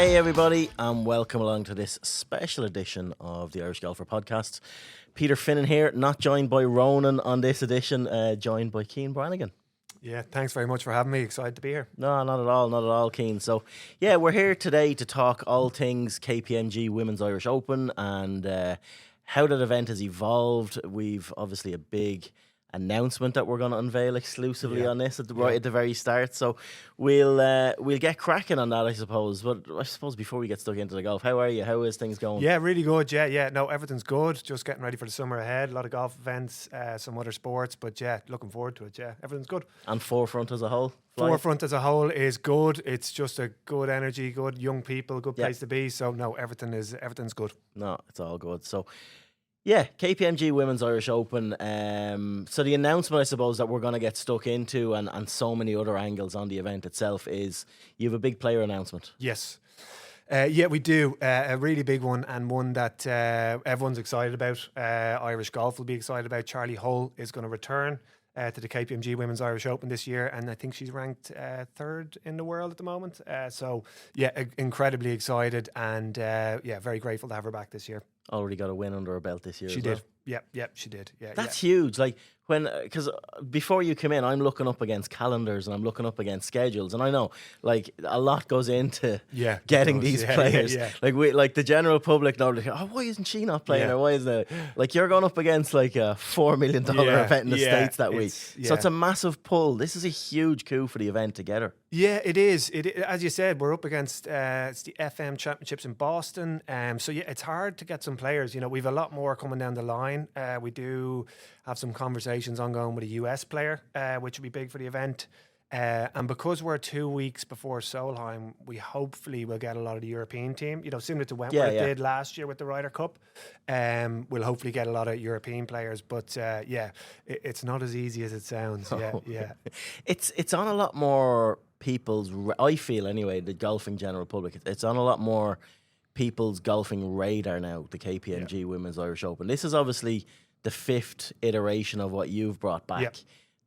Hey everybody, and welcome along to this special edition of the Irish Golfer Podcast. Peter Finnan here, not joined by Ronan on this edition, joined by Cian Branagan. Yeah, thanks very much for having me. Excited to be here. No, not at all, Cian. So, yeah, we're here today to talk all things KPMG Women's Irish Open and how that event has evolved. We've obviously a big announcement that we're going to unveil exclusively on this right at the very start. So we'll get cracking on that, I suppose. But I suppose before we get stuck into the golf, how are you? How is things going? Yeah, really good. Yeah. No, everything's good. Just getting ready for the summer ahead. A lot of golf events, some other sports. But yeah, looking forward to it. Yeah, everything's good. And Forefront as a whole? Forefront as a whole is good. It's just a good energy, good young people, good place to be. So no, everything's good. No, it's all good. So yeah, KPMG Women's Irish Open. So the announcement, I suppose, that we're going to get stuck into and so many other angles on the event itself is you have a big player announcement. Yes. Yeah, we do. A really big one and one that everyone's excited about. Irish golf will be excited about. Charley Hull is going to return to the KPMG Women's Irish Open this year, and I think she's ranked third in the world at the moment. So, yeah, incredibly excited and, very grateful to have her back this year. Already got a win under her belt this year. She did. Yeah, she did. Yeah, that's huge. Like because before you come in, I'm looking up against calendars and I'm looking up against schedules, and I know like a lot goes into getting these players. Like the general public know, like, oh, why isn't she not playing? Or why isn't it? Like you're going up against like a $4 million event in the States that week. So it's a massive pull. This is a huge coup for the event to get her. Yeah, it is. As you said, we're up against it's the FM Championships in Boston. So yeah, it's hard to get some players. You know, we've a lot more coming down the line. We do have some conversations ongoing with a US player, which will be big for the event. And because we're 2 weeks before Solheim, we hopefully will get a lot of the European team. You know, similar to Wentworth did last year with the Ryder Cup. We'll hopefully get a lot of European players. But it's not as easy as it sounds. Yeah. It's on a lot more people's, I feel anyway, the golfing general public, it's on a lot more people's golfing radar now, the KPMG Women's Irish Open. This is obviously the fifth iteration of what you've brought back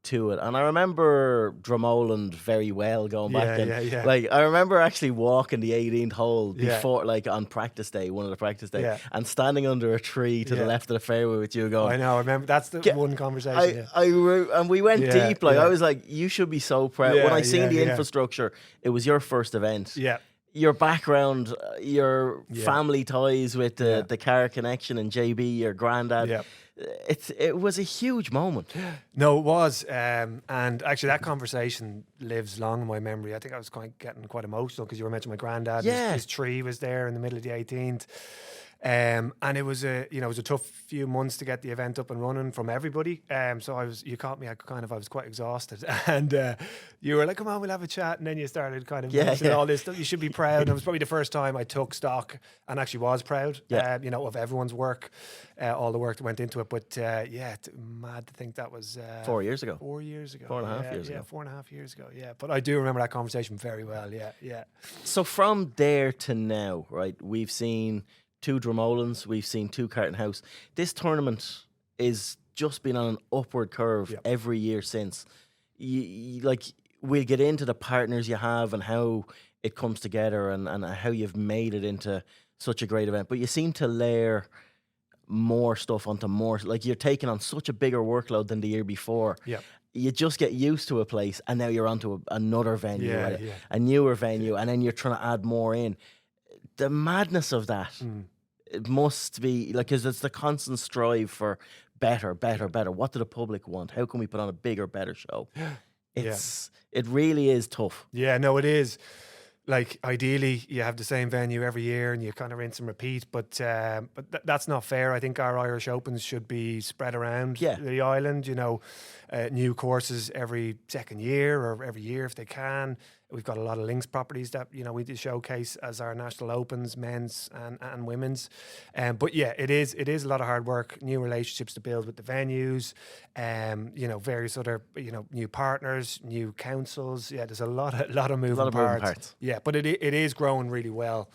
to it. And I remember Dromoland very well going back then. Like I remember actually walking the 18th hole before, like on practice day, one of the practice days, and standing under a tree to the left of the fairway with you going. I know, I remember that's the one conversation. And we went deep. Like I was like, you should be so proud. When I seen the infrastructure, it was your first event. Yeah. Your background, your family ties with the car connection and JB, your granddad. Yeah. It was a huge moment. No, it was. And actually that conversation lives long in my memory. I think I was getting quite emotional because you were mentioning my granddad. His tree was there in the middle of the 18th. And it was a tough few months to get the event up and running from everybody. So you caught me. I was quite exhausted, and you were like, "Come on, we'll have a chat." And then you started kind of mentioning all this stuff. You should be proud. And it was probably the first time I took stock and actually was proud. Of everyone's work, all the work that went into it. But it's mad to think that was 4 years ago. 4 years ago. 4.5 years ago. 4.5 years ago. Yeah, but I do remember that conversation very well. Yeah. So from there to now, right? We've seen 2 Dromolands, we've seen 2 Carton House. This tournament is just been on an upward curve every year since. We'll get into the partners you have and how it comes together and how you've made it into such a great event. But you seem to layer more stuff onto more. Like you're taking on such a bigger workload than the year before. Yeah. You just get used to a place and now you're onto another venue, a newer venue, and then you're trying to add more in. The madness of that. It must be like, because it's the constant strive for better. What do the public want? How can we put on a bigger, better show? It really is tough. Yeah, no, it is. Like ideally, you have the same venue every year and you kind of rinse and repeat, but that's not fair. I think our Irish Opens should be spread around the island. You know, new courses every second year or every year if they can. We've got a lot of links properties that, you know, we do showcase as our national opens, men's and women's. But yeah, it is a lot of hard work, new relationships to build with the venues, various other, new partners, new councils. Yeah, there's a lot of moving parts. Yeah, but it is growing really well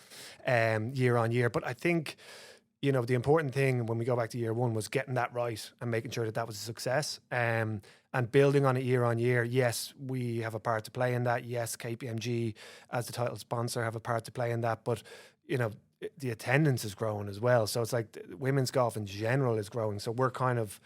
year on year. But I think, the important thing when we go back to year one was getting that right and making sure that was a success. And and building on it year on year. Yes, we have a part to play in that. Yes, KPMG as the title sponsor have a part to play in that. But, the attendance is growing as well. So it's like women's golf in general is growing. So we're kind of,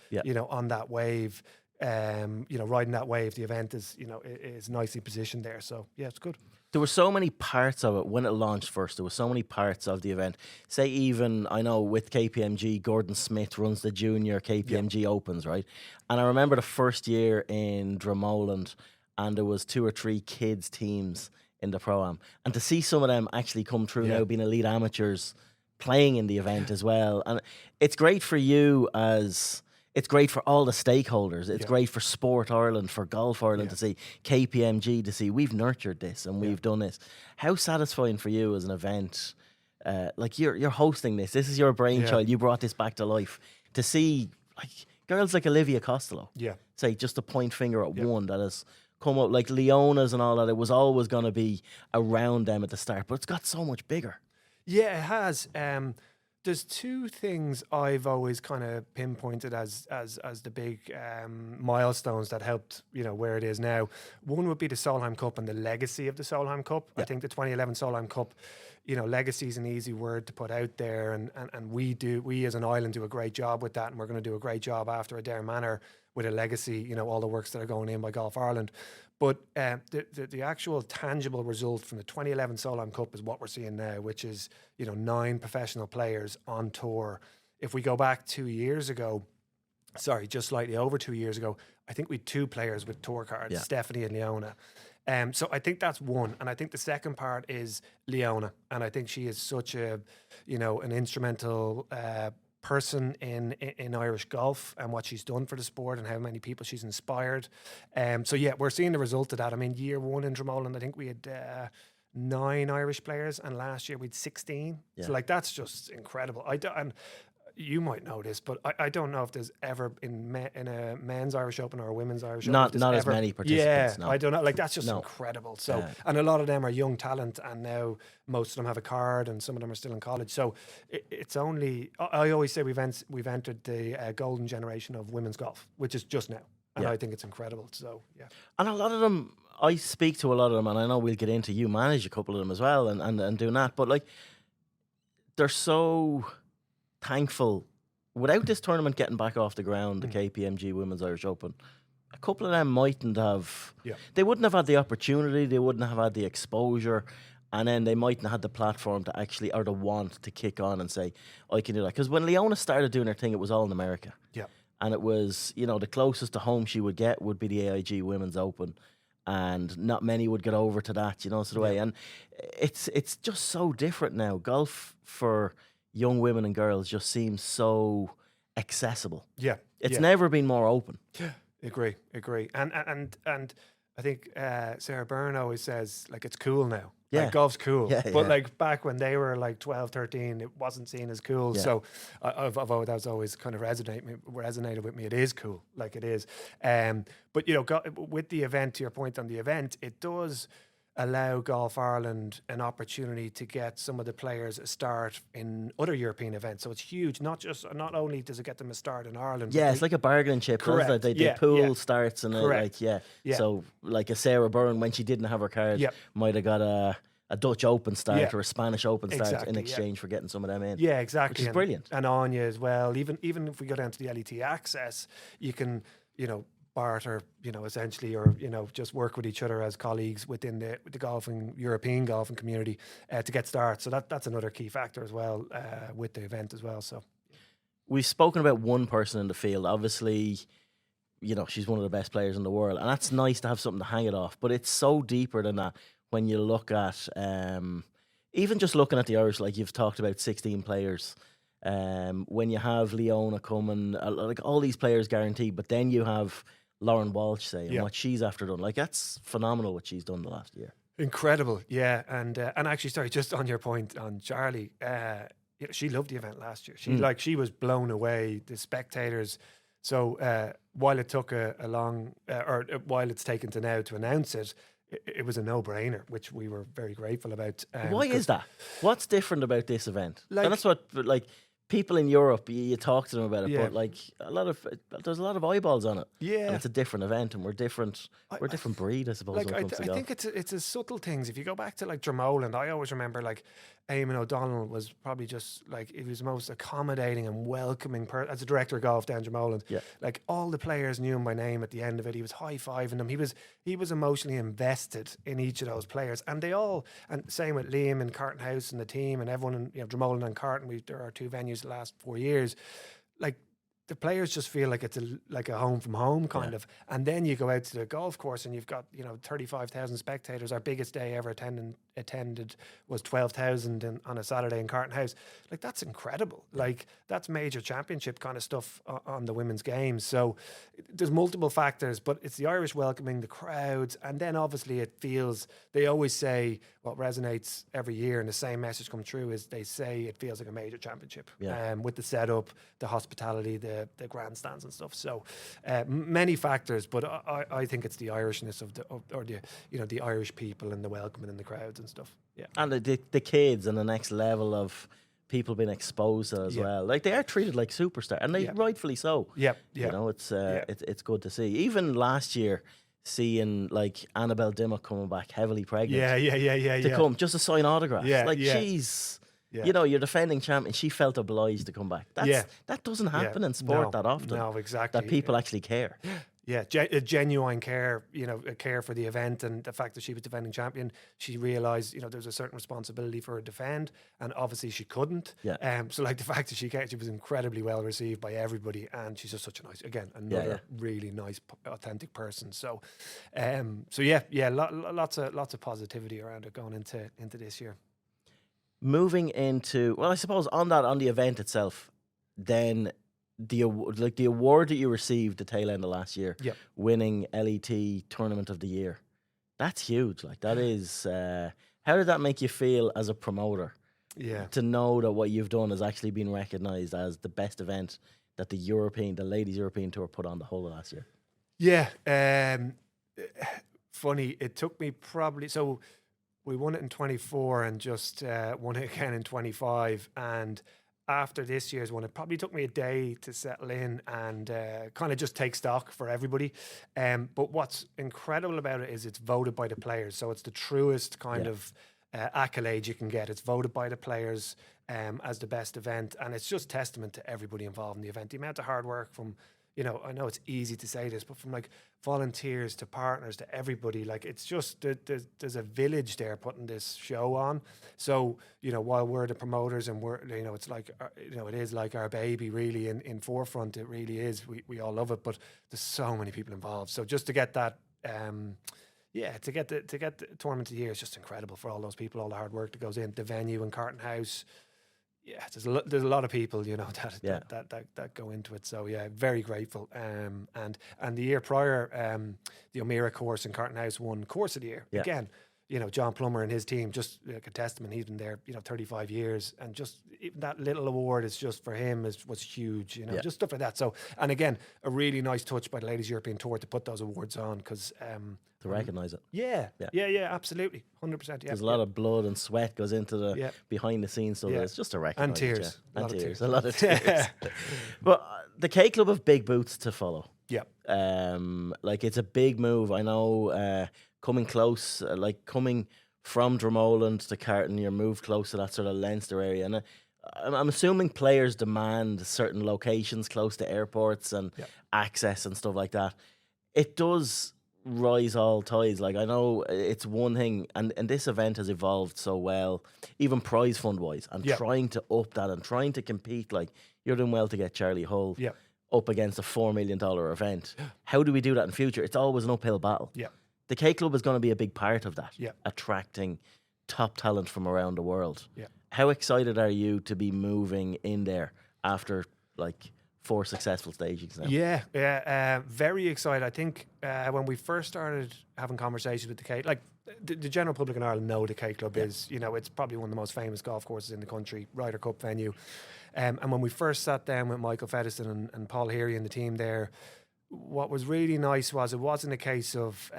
on that wave, riding that wave. The event is nicely positioned there. So yeah, it's good. There were so many parts of it when it launched first. There were so many parts of the event. Say even, I know with KPMG, Gordon Smith runs the junior KPMG Opens, right? And I remember the first year in Dromoland, and there was 2 or 3 kids teams in the Pro-Am. And to see some of them actually come through now, being elite amateurs, playing in the event as well. And it's great for you it's great for all the stakeholders. It's great for Sport Ireland, for Golf Ireland to see, KPMG to see, we've nurtured this and we've done this. How satisfying for you as an event, like you're hosting this. This is your brainchild. You brought this back to life. To see like girls like Olivia Costello, say just to point finger at one that has come up, like Leona's and all that. It was always going to be around them at the start, but it's got so much bigger. Yeah, it has. There's 2 things I've always kind of pinpointed as the big milestones that helped, where it is now. One would be the Solheim Cup and the legacy of the Solheim Cup. I think the 2011 Solheim Cup, legacy is an easy word to put out there, and we as an island do a great job with that, and we're going to do a great job after Adair Manor with a legacy, all the works that are going in by Golf Ireland. But the actual tangible result from the 2011 Solheim Cup is what we're seeing now, which is 9 professional players on tour. If we go back 2 years ago, just slightly over 2 years ago, I think we had 2 players with tour cards, Stephanie and Leona. So I think that's one, and I think the second part is Leona, and I think she is such a, an instrumental person in Irish golf and what she's done for the sport and how many people she's inspired. So yeah, we're seeing the result of that. I mean, year 1 in Dromoland, I think we had 9 Irish players, and last year we had 16. So like that's just incredible. And you might know this, but I don't know if there's ever in a men's Irish Open or a women's Irish Open. Not as many participants. Yeah, no. I don't know. Like that's just incredible. So, and a lot of them are young talent, and now most of them have a card, and some of them are still in college. So it's only. I always say we've entered the golden generation of women's golf, which is just now, and I think it's incredible. So yeah, and a lot of them. I speak to a lot of them, and I know we'll get into. You manage a couple of them as well, and doing that, but like they're so thankful. Without this tournament getting back off the ground, the KPMG Women's Irish Open, a couple of them mightn't have. They wouldn't have had the opportunity. They wouldn't have had the exposure, and then they mightn't have had the platform to actually, or the want to kick on and say, "I can do that." Because when Leona started doing her thing, it was all in America. And it was, the closest to home she would get would be the AIG Women's Open, and not many would get over to that, sort of way. And it's just so different now. Golf for young women and girls just seems so accessible. It's never been more open. Agree. And I think Sarah Byrne always says, like, it's cool now. Like, golf's cool. But like back when they were like 12, 13, it wasn't seen as cool. So that's always kind of resonated with me. It is cool. Like it is. But with the event, to your point on the event, it does allow Golf Ireland an opportunity to get some of the players a start in other European events. So it's huge. Not only does it get them a start in Ireland. Yeah, it's like a bargaining chip. Correct. They pool starts and So like a Sarah Byrne, when she didn't have her card, might have got a Dutch Open start or a Spanish Open start in exchange for getting some of them in. Yeah, exactly. Which is brilliant. And Anya as well. Even if we go down to the LET access, you can, barter, essentially, or, just work with each other as colleagues within the European golfing community to get started. So that's another key factor as well with the event as well. So we've spoken about one person in the field. Obviously, she's one of the best players in the world, and that's nice to have something to hang it off. But it's so deeper than that when you look at, even just looking at the Irish, like you've talked about 16 players. When you have Leona coming, like all these players guaranteed, but then you have Lauren Walsh, and what she's after done. Like, that's phenomenal what she's done the last year. Incredible, yeah. And actually, sorry, just on your point on Charley, she loved the event last year. She was blown away. The spectators. So while it took a long, or while it's taken to now to announce it, it was a no-brainer, which we were very grateful about. Why is that? What's different about this event? And that's what people in Europe, you talk to them about it, Yeah. but like there's a lot of eyeballs on it. Yeah. And it's a different event, and we're different. We're a different breed, I suppose. Like when it comes to I golf. think it's a subtle things. If you go back to like Dromoland, I always remember like Eamon O'Donnell was probably just like, he was the most accommodating and welcoming as a director of golf down Dromoland. Yeah. Like all the players knew him by name at the end of it. He was high-fiving them. He was emotionally invested in each of those players, and and same with Liam and Carton House and the team and everyone in Dromoland and Carton. There are 2 venues the last 4 years. Like, the players just feel like it's like a home from home kind of. And then you go out to the golf course and you've got 35,000 spectators. Our biggest day ever attended was 12,000 on a Saturday in Carton House. Like, that's incredible. Like, that's major championship kind of stuff on the women's games. So there's multiple factors, but it's the Irish welcoming, the crowds, and then obviously it feels, they always say what resonates every year, and the same message comes true, is they say it feels like a major championship. With the setup, the hospitality, the grandstands and stuff. So many factors, but I think it's the Irishness of the Irish people and the welcoming and the crowds and stuff. Yeah, and the kids and the next level of people being exposed to it as well. Like, they are treated like superstars, and they rightfully so. Yeah. It's good to see. Even last year, seeing like Annabelle Dimmock coming back heavily pregnant. To come just to sign autographs. She's. Yeah. You're defending champion. She felt obliged to come back. That doesn't happen in sport that often. No, exactly. That people actually care. Yeah, a genuine care, a care for the event, and the fact that she was defending champion, she realised, there's a certain responsibility for her to defend, and obviously she couldn't. Yeah. So like the fact that she was incredibly well received by everybody, and she's just such a nice, another really nice, authentic person. So, lots of positivity around it going into this year. Moving into, well, I suppose on the event itself, then the award that you received the tail end of last year, winning LET Tournament of the Year, that's huge. Like, that is, how did that make you feel as a promoter? Yeah, to know that what you've done has actually been recognised as the best event that the Ladies European Tour put on the whole of last year. Yeah, funny. It took me so. We won it in 24 and just won it again in 25. And after this year's one, it probably took me a day to settle in and kind of just take stock for everybody. But what's incredible about it is it's voted by the players. So it's the truest kind of accolade you can get. It's voted by the players as the best event. And it's just testament to everybody involved in the event. The amount of hard work from, I know it's easy to say this, but from like volunteers to partners to everybody, like, it's just there's a village there putting this show on. So while we're the promoters and we're it's like it is like our baby really in forefront. It really is. We all love it, but there's so many people involved. So just to get that. To get the tournament of the year is just incredible for all those people, all the hard work that goes in the venue and Carton House. Yeah, there's a lot of people, that go into it. So yeah, very grateful. And the year prior, the O'Meara course in Carton House won Course of the Year again. John Plummer and his team, just like a testament. He's been there, 35 years, and just even that little award is just for him was huge. Just stuff like that. So, and again, a really nice touch by the Ladies European Tour to put those awards on, because to recognise it. Yeah, absolutely, 100%. There's a lot of blood and sweat goes into the behind the scenes, so it's just to recognise and tears, a lot of tears. But the K Club have big boots to follow. Yeah, like, it's a big move. I know. Coming close, like coming from Dromoland to Carton, you're moved close to that sort of Leinster area, and I'm assuming players demand certain locations close to airports and access and stuff like that. It does rise all tides. Like, I know it's one thing, and this event has evolved so well, even prize fund wise, and trying to up that and trying to compete. Like, you're doing well to get Charley Hull up against a $4 million event. How do we do that in future? It's always an uphill battle. Yeah. The K Club is going to be a big part of that, yeah. attracting top talent from around the world. Yeah. How excited are you to be moving in there after like 4 successful stagings now? Yeah, very excited. I think when we first started having conversations with the K, like the general public in Ireland know the K Club is, you know, it's probably one of the most famous golf courses in the country, Ryder Cup venue. And when we first sat down with Michael Feddeston and Paul Heary and the team there, what was really nice was it wasn't a case of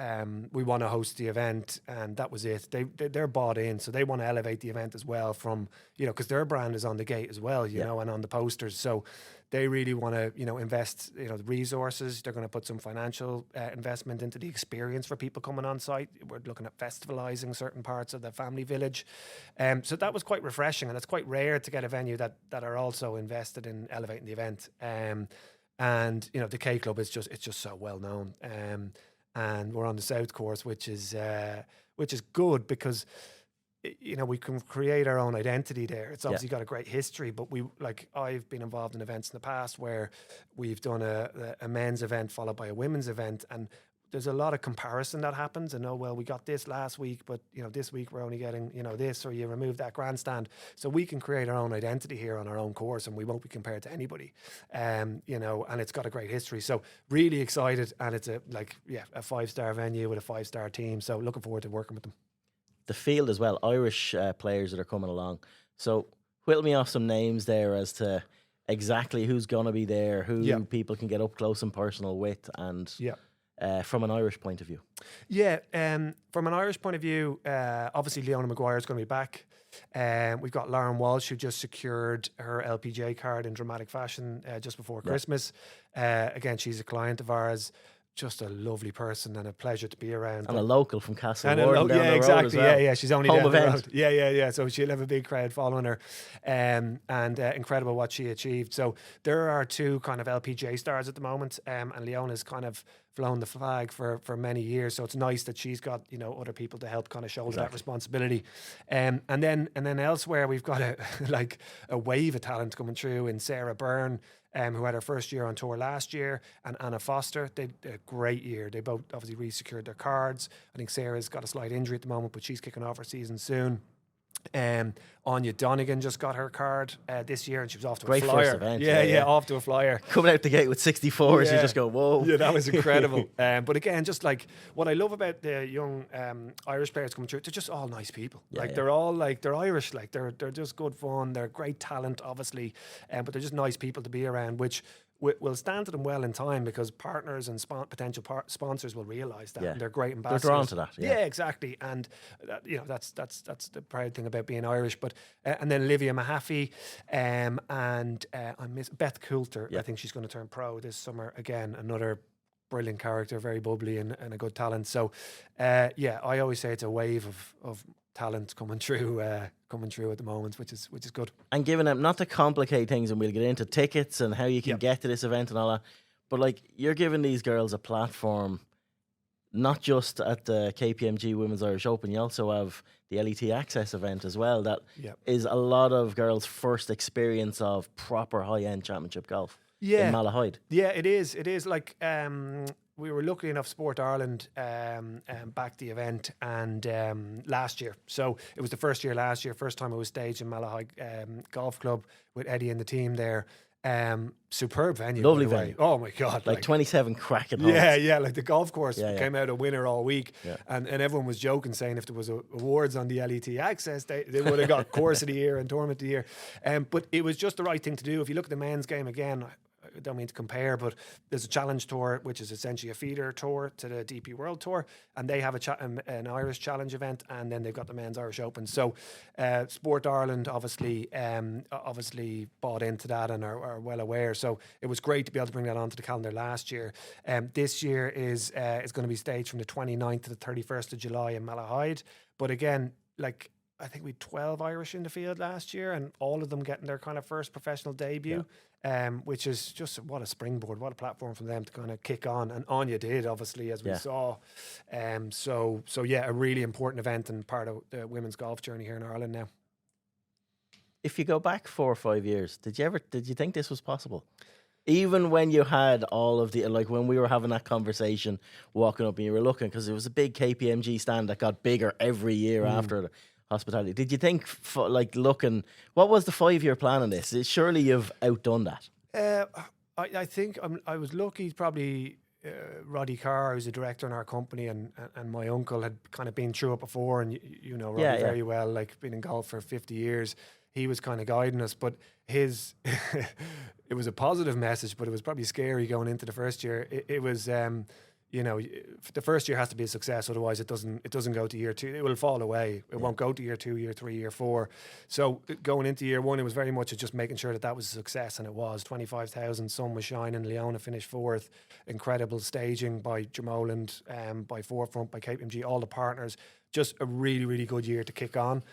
we want to host the event and that was it. They're bought in, so they want to elevate the event as well from, because their brand is on the gate as well, you know, and on the posters. So they really want to, invest, the resources. They're going to put some financial investment into the experience for people coming on site. We're looking at festivalizing certain parts of the family village. So that was quite refreshing, and it's quite rare to get a venue that are also invested in elevating the event. And the K Club is it's just so well known, and we're on the South Course, which is good because we can create our own identity there. It's obviously got a great history, but I've been involved in events in the past where we've done a men's event followed by a women's event, and there's a lot of comparison that happens. And we got this last week, but this week we're only getting this, or you remove that grandstand. So we can create our own identity here on our own course, and we won't be compared to anybody. And it's got a great history. So really excited, and it's a 5-star venue with a 5-star team. So looking forward to working with them. The field as well, Irish players that are coming along. So whittle me off some names there as to exactly who's going to be there, who people can get up close and personal with, and from an Irish point of view. From an Irish point of view, obviously Leona Maguire is going to be back. We've got Lauren Walsh, who just secured her LPGA card in dramatic fashion just before Christmas. Again, she's a client of ours. Just a lovely person and a pleasure to be around. And a local from Castle Warden down the road exactly. as well. Yeah. She's only home down event. The road. Yeah. So she'll have a big crowd following her, and incredible what she achieved. So there are 2 kind of LPGA stars at the moment, and Leona's kind of flown the flag for many years. So it's nice that she's got other people to help kind of shoulder that responsibility. And then elsewhere we've got a wave of talent coming through in Sarah Byrne, who had her first year on tour last year, and Anna Foster. They had a great year. They both obviously re-secured their cards. I think Sarah's got a slight injury at the moment, but she's kicking off her season soon. Anya Donegan just got her card this year, and she was off to a flyer. First event, off to a flyer. Coming out the gate with 64s, you just go, whoa. Yeah, that was incredible. But again, just what I love about the young Irish players coming through, they're just all nice people. They're all they're Irish, they're just good fun. They're great talent, obviously, but they're just nice people to be around, which will stand to them well in time, because partners and potential sponsors will realise that, and they're great ambassadors. They're drawn to that. Yeah, exactly. And that's the proud thing about being Irish. But and then Olivia Mahaffey, and I miss Beth Coulter. I think she's going to turn pro this summer. Again, another brilliant character, very bubbly and a good talent. So I always say it's a wave of talent coming through at the moment, which is good. And given them, not to complicate things, and we'll get into tickets and how you can get to this event and all that, but you're giving these girls a platform, not just at the KPMG Women's Irish Open. You also have the LET Access event as well. That is a lot of girls' first experience of proper high-end championship golf in Malahide. Yeah, it is. It is we were lucky enough, Sport Ireland backed the event and last year. So it was the first time it was staged in Malahide Golf Club with Eddie and the team there. Superb venue. Lovely venue. Oh my God. 27 cracking holes. Yeah. The golf course came out a winner all week. Yeah. And everyone was joking, saying if there was awards on the LET Access, they would have got Course of the Year and Tournament of the Year. But it was just the right thing to do. If you look at the men's game again, I don't mean to compare, but there's a Challenge Tour, which is essentially a feeder tour to the DP World Tour, and they have an Irish Challenge event, and then they've got the Men's Irish Open. So Sport Ireland obviously bought into that and are well aware. So it was great to be able to bring that onto the calendar last year. This year is going to be staged from the 29th to the 31st of July in Malahide. But again, I think we had 12 Irish in the field last year, and all of them getting their kind of first professional debut, which is just what a springboard, what a platform for them to kind of kick on. And Anya did, obviously, as we saw. So a really important event and part of the women's golf journey here in Ireland now. If you go back 4 or 5 years, did you think this was possible? Even when you had all of the, when we were having that conversation, walking up and you were looking, because it was a big KPMG stand that got bigger every year after the hospitality. Did you think, looking, what was the 5-year plan on this? Surely you've outdone that. I think I was lucky, probably Roddy Carr, who's a director in our company, and my uncle had kind of been through it before, and you know Roddy very well, been in golf for 50 years. he was kind of guiding us. But his, it was a positive message, but it was probably scary going into the first year. It was, you know, the first year has to be a success, otherwise it doesn't go to year 2. It will fall away. It won't go to year 2, year 3, year 4. So going into year 1, it was very much just making sure that was a success, and it was. 25,000, sun was shining. Leona finished 4th. Incredible staging by Dromoland, by Forefront, by KPMG, all the partners. Just a really, really good year to kick on.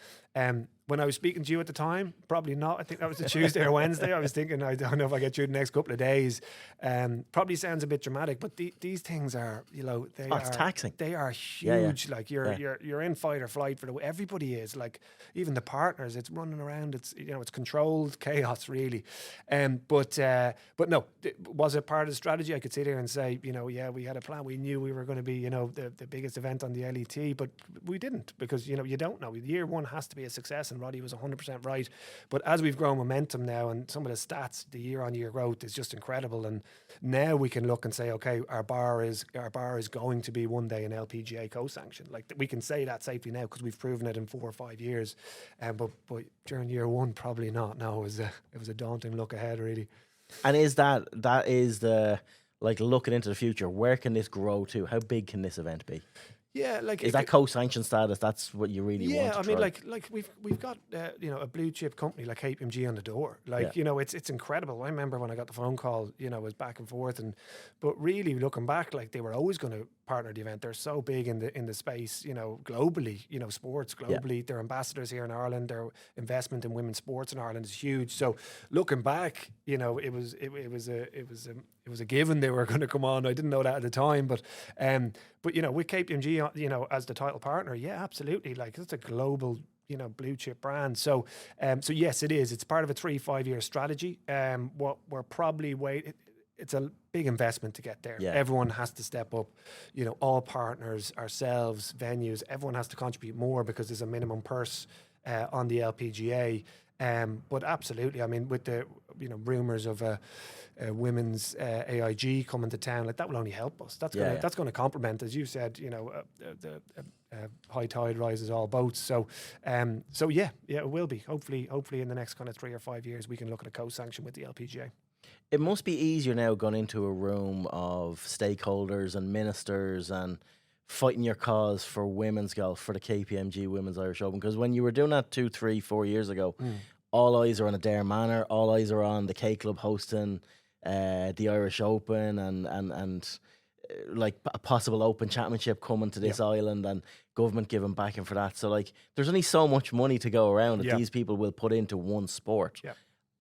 When I was speaking to you at the time, probably not. I think that was the Tuesday or Wednesday. I was thinking, I don't know if I get through the next couple of days. Probably sounds a bit dramatic, but these things are, you know, it's taxing. They are huge. Like you're in fight or flight everybody is. Like even the partners, it's running around. It's, you know, it's controlled chaos really. But no, was it part of the strategy? I could sit here and say, you know, yeah, we had a plan. We knew we were going to be, you know, the biggest event on the LET, but we didn't, because, you know, you don't know. Year 1 has to be a success, and Roddy was 100% right. But as we've grown momentum now, and some of the stats, the year-on-year growth is just incredible. And now we can look and say, okay, our bar is going to be one day an LPGA co-sanction. Like, we can say that safely now because we've proven it in 4 or 5 years. But during year 1, probably not. No, it was a daunting look ahead, really. And is that is the, like, looking into the future? Where can this grow to? How big can this event be? Yeah, like, is that co-sanction status? That's what you really want. Yeah, I mean, like we've got you know, a blue chip company like KPMG on the door. Like, you know, it's incredible. I remember when I got the phone call, you know, it was back and forth, but really looking back, like, they were always going to partner the event. They're so big in the space, you know, globally, you know, sports globally. Yeah. They're ambassadors here in Ireland. Their investment in women's sports in Ireland is huge. So looking back, you know, it was a given they were going to come on. I didn't know that at the time, but you know, with KPMG, you know, as the title partner, yeah, absolutely. Like, it's a global, you know, blue chip brand. So yes, it is. It's part of a 3-5 year strategy. What we're probably it's a big investment to get there. Yeah. Everyone has to step up, you know, all partners, ourselves, venues, everyone has to contribute more because there's a minimum purse on the LPGA. But absolutely, I mean, with the, you know, rumours of a women's AIG coming to town, like, that will only help us. That's going to complement, as you said, you know, the high tide rises all boats. So yeah, it will be. Hopefully in the next kind of 3 or 5 years, we can look at a co-sanction with the LPGA. It must be easier now going into a room of stakeholders and ministers and fighting your cause for women's golf, for the KPMG Women's Irish Open, because when you were doing that 2, 3, 4 years ago, all eyes are on Adair Manor, all eyes are on the K Club hosting the Irish Open and like a possible Open Championship coming to this island, and government giving backing for that. So, like, there's only so much money to go around that these people will put into one sport. Yeah.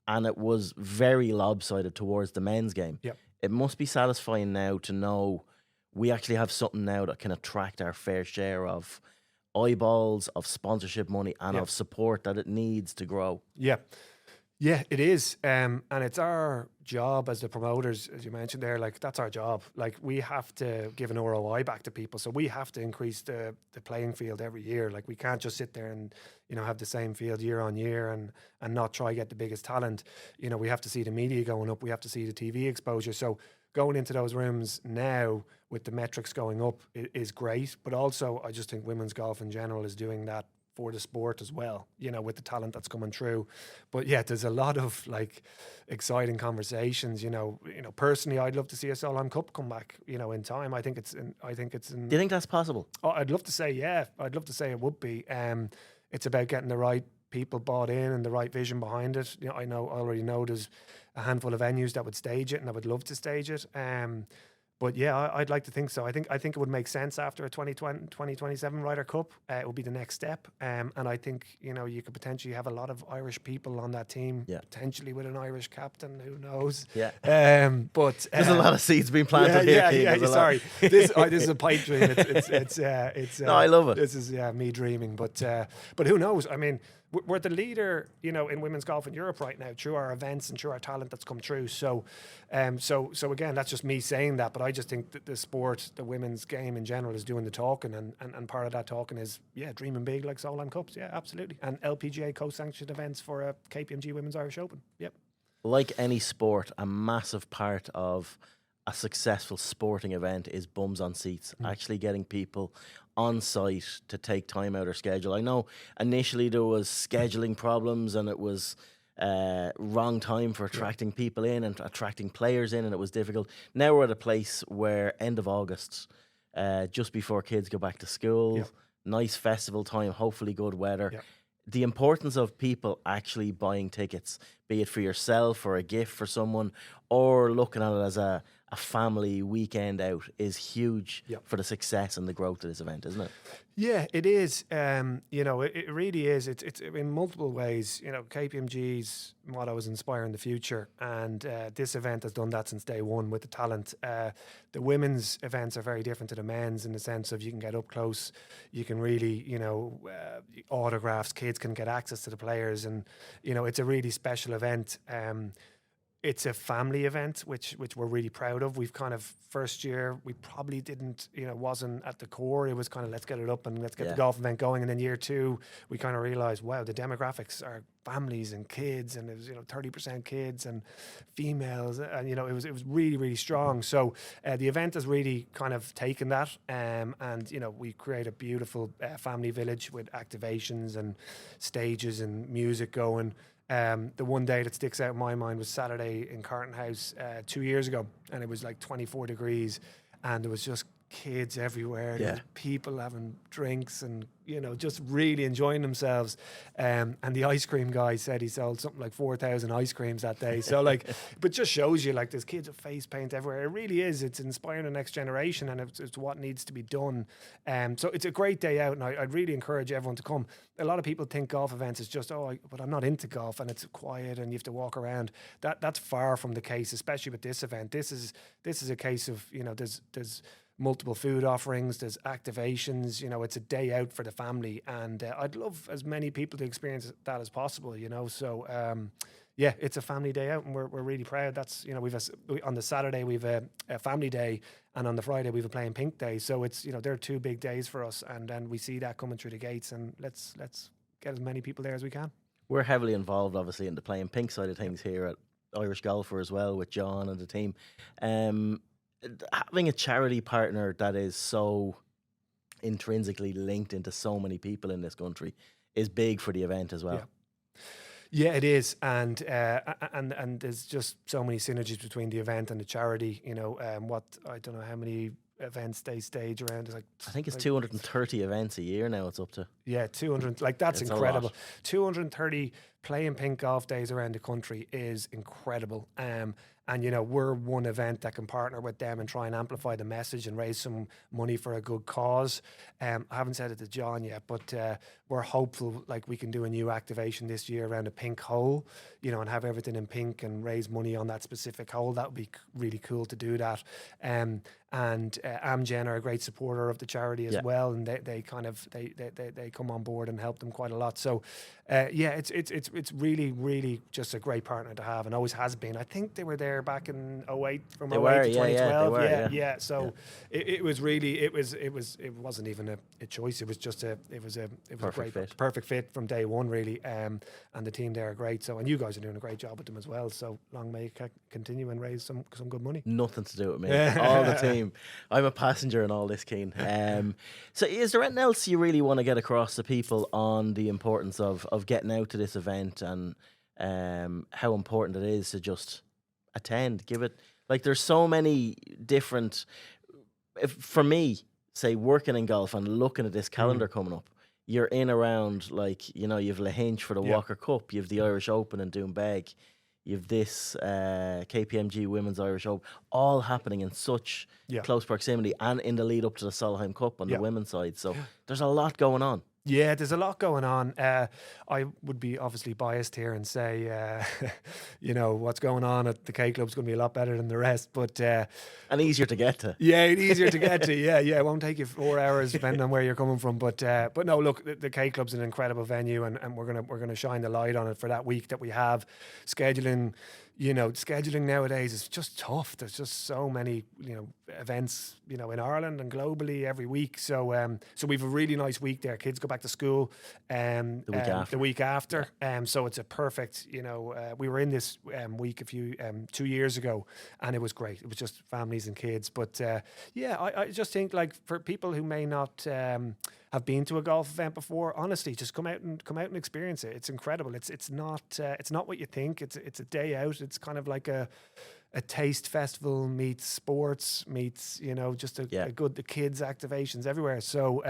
And it was very lopsided towards the men's game. Yep. It must be satisfying now to know we actually have something now that can attract our fair share of eyeballs, of sponsorship money, and of support that it needs to grow. Yeah. Yeah, it is. And it's our job as the promoters, as you mentioned there, like, that's our job. Like, we have to give an ROI back to people. So we have to increase the playing field every year. Like, we can't just sit there and, you know, have the same field year on year and not try get the biggest talent. You know, we have to see the media going up. We have to see the TV exposure. So going into those rooms now with the metrics going up is great. But also, I just think women's golf in general is doing that for the sport as well, you know, with the talent that's coming through. But yeah, there's a lot of, like, exciting conversations. You know, personally, I'd love to see a Solheim Cup come back, you know, in time. I think it's in. Do you think that's possible? Oh, I'd love to say, yeah. I'd love to say it would be. It's about getting the right people bought in and the right vision behind it. You know, I already know there's a handful of venues that would stage it, and I would love to stage it. But yeah, I'd like to think so. I think it would make sense after a 2027 Ryder Cup. It would be the next step. And I think, you know, you could potentially have a lot of Irish people on that team, potentially with an Irish captain, who knows. Yeah. But there's a lot of seeds being planted here. Yeah, sorry. This is a pipe dream. It's no, I love it. This is me dreaming. But who knows? I mean, we're the leader, you know, in women's golf in Europe right now through our events and through our talent that's come through. So again, that's just me saying that, but I just think that the sport, the women's game in general, is doing the talking, and part of that talking is dreaming big, like Solheim Cups. Yeah, absolutely, and LPGA co-sanctioned events for a KPMG Women's Irish Open. Yep. Like any sport, a massive part of a successful sporting event is bums on seats, actually getting people on site to take time out of their schedule. I know initially there was scheduling problems and it was wrong time for attracting people in and attracting players in, and it was difficult. Now we're at a place where end of August, just before kids go back to school, nice festival time, hopefully good weather. The importance of people actually buying tickets, be it for yourself or a gift for someone, or looking at it as a family weekend out, is huge for the success and the growth of this event, isn't it? Yeah, it is. You know, it really is. It's in multiple ways. You know, KPMG's motto is inspiring the future, and this event has done that since day one with the talent. The women's events are very different to the men's in the sense of you can get up close, you can really, you know, autographs, kids can get access to the players, and you know, it's a really special event. It's a family event, which we're really proud of. We've kind of, first year, we probably didn't, you know, wasn't at the core. It was kind of, let's get it up and let's get the golf event going. And then year two, we kind of realized, wow, the demographics are families and kids, and it was, you know, 30% kids and females. And, you know, it was really, really strong. So the event has really kind of taken that. And, you know, we create a beautiful family village with activations and stages and music going. The one day that sticks out in my mind was Saturday in Carton House 2 years ago, and it was like 24 degrees, and there was just kids everywhere. There was people having drinks and, you know, just really enjoying themselves. And the ice cream guy said he sold something like 4,000 ice creams that day. So like, but just shows you, like, there's kids with face paint everywhere. It really is. It's inspiring the next generation, and it's what needs to be done. So it's a great day out, and I'd really encourage everyone to come. A lot of people think golf events is just, but I'm not into golf and it's quiet and you have to walk around. That's far from the case, especially with this event. This is a case of, you know, there's multiple food offerings, there's activations, you know, it's a day out for the family, and I'd love as many people to experience that as possible, you know. So yeah, it's a family day out, and we're really proud. That's, you know, on the Saturday we've a family day, and on the Friday we've a playing pink day. So it's, you know, they're 2 big days for us, and then we see that coming through the gates, and let's get as many people there as we can. We're heavily involved, obviously, in the playing pink side of things here at Irish Golfer as well, with John and the team. Having a charity partner that is so intrinsically linked into so many people in this country is big for the event as well. Yeah, it is, and there's just so many synergies between the event and the charity. You know, I don't know how many events they stage around. It's like, I think it's 230 events a year now. It's up to 200. Like, that's incredible. 230 playing pink golf days around the country is incredible. And, you know, we're one event that can partner with them and try and amplify the message and raise some money for a good cause. I haven't said it to John yet, but we're hopeful, like, we can do a new activation this year around a pink hole, you know, and have everything in pink and raise money on that specific hole. That would be really cool to do that. And Amgen are a great supporter of the charity as well, and they come on board and help them quite a lot. So it's really, really just a great partner to have, and always has been. I think they were there back in 2008, from 2008 to 2012. So it was really, it wasn't even a choice. It was just a perfect fit from day one, really. And the team there are great. So, and you guys are doing a great job with them as well. So long may it continue and raise some good money. Nothing to do with me. All the team. I'm a passenger in all this, Cian. So is there anything else you really want to get across to people on the importance of getting out to this event, and how important it is to just attend? Give it, like, there's so many different, for me, say, working in golf and looking at this calendar coming up, you're in around, like, you know, you've Lahinch for the Walker Cup, you've the Irish Open in Doonbeg, you've this KPMG Women's Irish Open, all happening in such close proximity, and in the lead up to the Solheim Cup on the women's side. So there's a lot going on. Yeah, there's a lot going on. I would be obviously biased here and say, you know, what's going on at the K Club's going to be a lot better than the rest, but and easier to get to. Yeah, easier to get to. Yeah, it won't take you 4 hours depending on where you're coming from. But no, look, the K Club's an incredible venue, and we're gonna shine the light on it for that week that we have scheduling. scheduling nowadays is just tough. There's just so many, events, in Ireland and globally every week. So we've a really nice week there. Kids go back to school the week after. So it's a perfect, we were in this week 2 years ago, and it was great. It was just families and kids. But I just think, like, for people who may not have been to a golf event before, honestly, just come out and experience it. It's incredible. It's not what you think. It's a day out. It's kind of like a taste festival meets sports meets just a good, the kids activations everywhere. So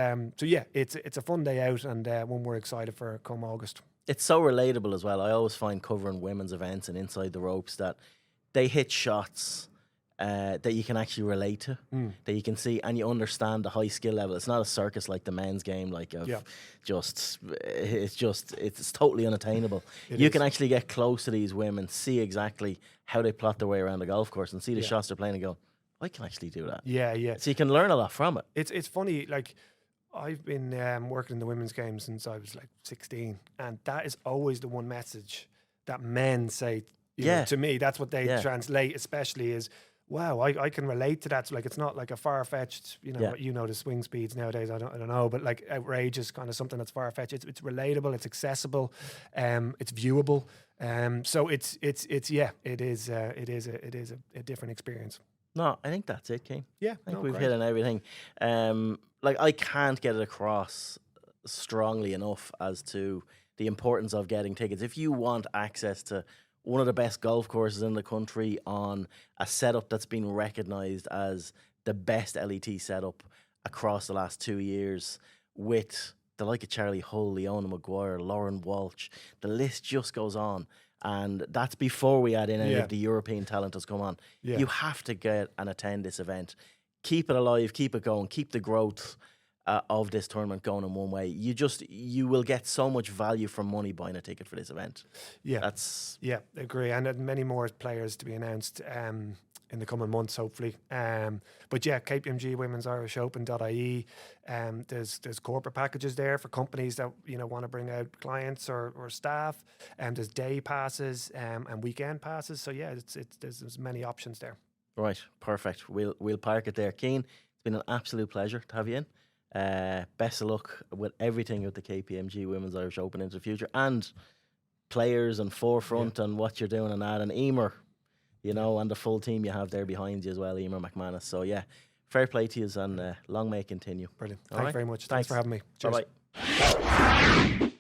it's a fun day out, and one we're excited for come August. It's so relatable as well. I always find covering women's events and Inside the Ropes that they hit shots that you can actually relate to, that you can see, and you understand the high skill level. It's not a circus like the men's game, it's totally unattainable. You can actually get close to these women, see exactly how they plot their way around the golf course, and see the shots they're playing and go, I can actually do that. Yeah. So you can learn a lot from it. It's funny, like, I've been working in the women's game since I was like 16, and that is always the one message that men say to me. That's what they translate, especially, is, wow, I can relate to that. So, like, it's not like a far-fetched, the swing speeds nowadays, I don't know, but like outrageous kind of something that's far-fetched. It's relatable, it's accessible, it's viewable. So it is a different experience. No, I think that's it, Cian. Yeah, I think we've hit on everything. I can't get it across strongly enough as to the importance of getting tickets. If you want access to one of the best golf courses in the country on a setup that's been recognised as the best LET setup across the last 2 years, with the like of Charley Hull, Leona Maguire, Lauren Walsh, the list just goes on. And that's before we add in any of the European talent that's come on. Yeah. You have to get and attend this event. Keep it alive, keep it going, keep the growth of this tournament going in one way. You will get so much value for money buying a ticket for this event. Agree. And many more players to be announced in the coming months, hopefully. But KPMG Women's Irish Open.ie. There's corporate packages there for companies that want to bring out clients or staff. There's day passes and weekend passes. So there's many options there. Right, perfect. We'll park it there. Cian, it's been an absolute pleasure to have you in. Best of luck with everything with the KPMG Women's Irish Open into the future, and players and forefront and what you're doing and that, and Emer, and the full team you have there behind you as well, Emer McManus. So fair play to you, and long may it continue. Brilliant. Thanks very much. Thanks for having me. Cheers. Bye-bye.